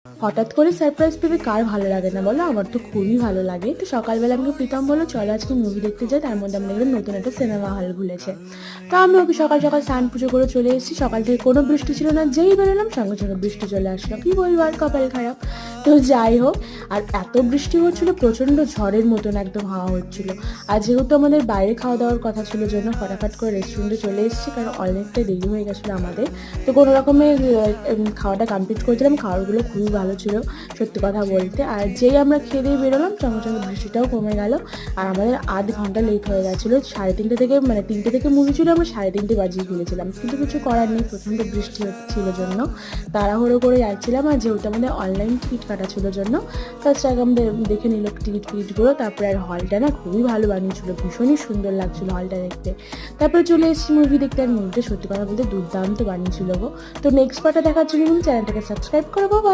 হঠাৎ করে সারপ্রাইজ পেতে কার ভালো লাগে না বলো? আমার তো খুবই ভালো লাগে। তো সকালবেলা আমাকে প্রীতম বললো চলো আজকে মুভি দেখতে যাই, তার মধ্যে আমাদের এখানে নতুন একটা সিনেমা হল খুলেছে। তো আমি ওকে সকাল সকাল স্নান পুজো করে চলে এসেছি। সকাল থেকে কোনো বৃষ্টি ছিল না, যেই বেরোলাম সঙ্গে সঙ্গে বৃষ্টি চলে আসলো, কি বলবো আর, কপাল খারাপ। তো যাই হোক, আর এত বৃষ্টি হচ্ছিলো, প্রচণ্ড ঝড়ের মতন একদম হাওয়া হচ্ছিলো। আর যেহেতু আমাদের বাইরে খাওয়া দাওয়ার কথা ছিল জন্য ফটাফট করে রেস্টুরেন্টে চলে এসেছি, কারণ অনেকটাই দেরি হয়ে গেছিলো আমাদের। তো কোনো রকমের খাওয়াটা কমপ্লিট করেছিলাম। খাবারগুলো খুবই ভালো ছিল সত্যি কথা বলতে। আর যেই আমরা খেয়ে দিয়ে বেরোলাম সঙ্গে সঙ্গে বৃষ্টিটাও কমে গেল। আর আমাদের আধ ঘন্টা লেট হয়ে গেছিলো। 3:30 থেকে, মানে 3টে থেকে মুভি ছিল, আমরা 3:30 বাজিয়ে ফেলেছিলাম, কিন্তু কিছু করার নেই, প্রচণ্ড বৃষ্টি ছিল জন্য তাড়াহুড়ো করে যাচ্ছিলাম। আর যেহেতু আমাদের অনলাইন টিকিট কাটা ছিল জন্য ফার্স্ট আগে আমাদের দেখে নিল টিকিটগুলো। তারপরে আর হলটা না খুবই ভালো বানিয়েছিল, ভীষণই সুন্দর লাগছিলো হলটা দেখতে। তারপরে চলে এসেছি মুভি দেখতে। আর মুভিটা সত্যি কথা বলতে দুর্দান্ত বানিয়েছিল গো। তো নেক্সট পার্টটা দেখার জন্য চ্যানেলটাকে সাবস্ক্রাইব করবো।